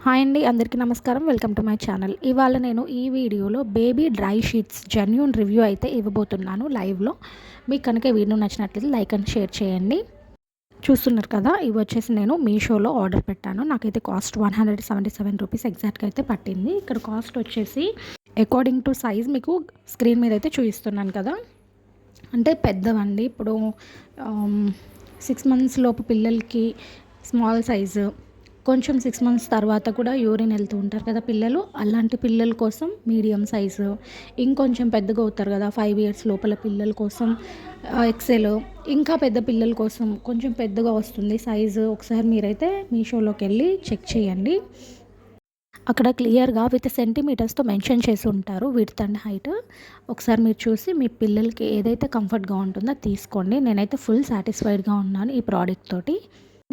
Hi అండి, అందరికీ నమస్కారం. Welcome to my channel. ఇవాళ నేను ఈ వీడియోలో baby dry sheets genuine review అయితే ఇవ్వబోతున్నాను లైవ్లో. మీకు కనుక ఈ వీడియో నచ్చినట్లయితే లైక్ అండ్ షేర్ చేయండి. చూస్తున్నారు కదా, ఇవి వచ్చేసి నేను మీషోలో ఆర్డర్ పెట్టాను. నాకైతే కాస్ట్ 177 రూపీస్ ఎగ్జాక్ట్గా అయితే పట్టింది. ఇక్కడ కాస్ట్ వచ్చేసి అకార్డింగ్ టు సైజ్ మీకు స్క్రీన్ మీద అయితే చూపిస్తున్నాను కదా. అంటే పెద్దవండి. ఇప్పుడు 6 మంత్స్ లోపు పిల్లలకి స్మాల్ సైజు, కొంచెం 6 మంత్స్ తర్వాత కూడా యూరిన్ వెళ్తూ ఉంటారు కదా పిల్లలు, అలాంటి పిల్లల కోసం మీడియం సైజు, ఇంకొంచెం పెద్దగా అవుతారు కదా 5 ఇయర్స్ లోపల పిల్లల కోసం ఎక్సెల్, ఇంకా పెద్ద పిల్లల కోసం కొంచెం పెద్దగా వస్తుంది సైజు. ఒకసారి మీరైతే మీషోలోకి వెళ్ళి చెక్ చేయండి. అక్కడ క్లియర్గా విత్ సెంటీమీటర్స్తో మెన్షన్ చేసి ఉంటారు విడ్త్ అండ్ హైట్. ఒకసారి మీరు చూసి మీ పిల్లలకి ఏదైతే కంఫర్ట్గా ఉంటుందో తీసుకోండి. నేనైతే ఫుల్ సాటిస్ఫైడ్గా ఉన్నాను ఈ ప్రోడక్ట్ తోటి.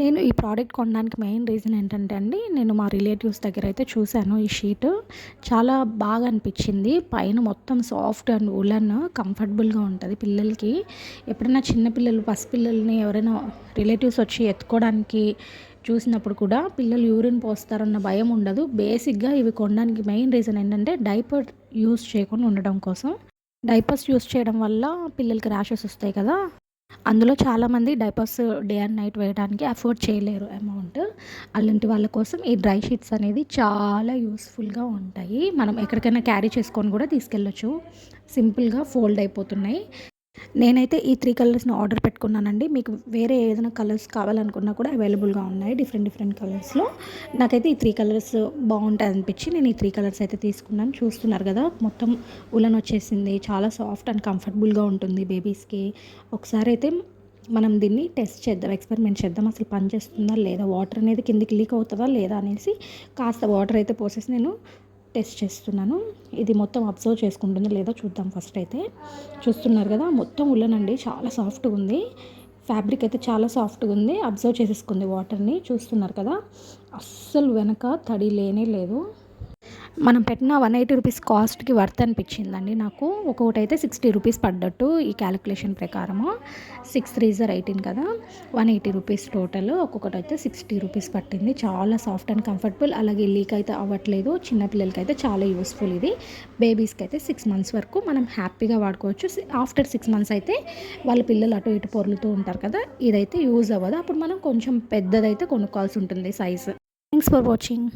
నేను ఈ ప్రోడక్ట్ కొనడానికి మెయిన్ రీజన్ ఏంటంటే అండి, నేను మా రిలేటివ్స్ దగ్గర అయితే చూశాను. ఈ షీట్ చాలా బాగా అనిపించింది. పైన మొత్తం సాఫ్ట్ అండ్ ఉలన్ కంఫర్టబుల్గా ఉంటుంది పిల్లలకి. ఎప్పుడైనా చిన్నపిల్లలు పసిపిల్లల్ని ఎవరైనా రిలేటివ్స్ వచ్చి ఎత్తుకోవడానికి చూసినప్పుడు కూడా పిల్లలు యూరిన్ పోస్తారన్న భయం ఉండదు. బేసిక్గా ఇవి కొనడానికి మెయిన్ రీజన్ ఏంటంటే డైపర్ యూస్ చేయకుండా ఉండడం కోసం. డైపర్స్ యూస్ చేయడం వల్ల పిల్లలకి ర్యాషెస్ వస్తాయి కదా, అందులో చాలామంది డైపర్స్ డే అండ్ నైట్ వేయడానికి అఫోర్డ్ చేయలేరు అమౌంట్. అలాంటి వాళ్ళ కోసం ఈ డ్రై షీట్స్ అనేది చాలా యూస్ఫుల్గా ఉంటాయి. మనం ఎక్కడికైనా క్యారీ చేసుకొని కూడా తీసుకెళ్ళొచ్చు. సింపుల్గా ఫోల్డ్ అయిపోతున్నాయి. నేనైతే ఈ 3 కలర్స్ని ఆర్డర్ పెట్టుకున్నానండి. మీకు వేరే ఏదైనా కలర్స్ కావాలనుకున్నా కూడా అవైలబుల్గా ఉన్నాయి డిఫరెంట్ కలర్స్లో. నాకైతే ఈ 3 కలర్స్ బాగుంటాయి అనిపించి నేను ఈ 3 కలర్స్ అయితే తీసుకున్నాను. చూస్తున్నారు కదా, మొత్తం ఉలన్ వచ్చేసింది. చాలా సాఫ్ట్ అండ్ కంఫర్టబుల్గా ఉంటుంది బేబీస్కి. ఒకసారి అయితే మనం దీన్ని టెస్ట్ చేద్దాం, ఎక్స్పెరిమెంట్ చేద్దాం. అసలు పనిచేస్తుందా లేదా, వాటర్ అనేది కిందికి లీక్ అవుతుందా లేదా అనేసి కాస్త వాటర్ అయితే పోసేసి నేను టెస్ట్ చేస్తున్నాను. ఇది మొత్తం అబ్జర్వ్ చేసుకుంటుందో లేదో చూద్దాం. ఫస్ట్ అయితే చూస్తున్నారు కదా, మొత్తం ఉలన్ అండి, చాలా సాఫ్ట్గా ఉంది. ఫ్యాబ్రిక్ అయితే చాలా సాఫ్ట్గా ఉంది. అబ్జర్వ్ చేసేసుకుంది వాటర్ని. చూస్తున్నారు కదా, అస్సలు వెనక తడి లేనే లేదు. మనం పెట్టిన 180 రూపీస్ కాస్ట్కి వర్త్ అనిపించిందండి నాకు. ఒక్కొక్కటి అయితే 60 రూపీస్ పడ్డట్టు ఈ క్యాలిక్యులేషన్ ప్రకారము. 6 3 18 కదా, 180 రూపీస్ టోటల్. ఒక్కొక్కటి అయితే 60 రూపీస్ పట్టింది. చాలా సాఫ్ట్ అండ్ కంఫర్టబుల్, అలాగే లీక్ అయితే అవ్వట్లేదు. చిన్నపిల్లలకి అయితే చాలా యూస్ఫుల్ ఇది. బేబీస్కి అయితే 6 మంత్స్ వరకు మనం హ్యాపీగా వాడుకోవచ్చు. ఆఫ్టర్ 6 మంత్స్ అయితే వాళ్ళ పిల్లలు అటు ఇటు పొర్లుతూ ఉంటారు కదా, ఇదైతే యూజ్ అవ్వదు. అప్పుడు మనం కొంచెం పెద్దదైతే కొనుక్కోవాల్సి ఉంటుంది సైజు. Thanks for watching.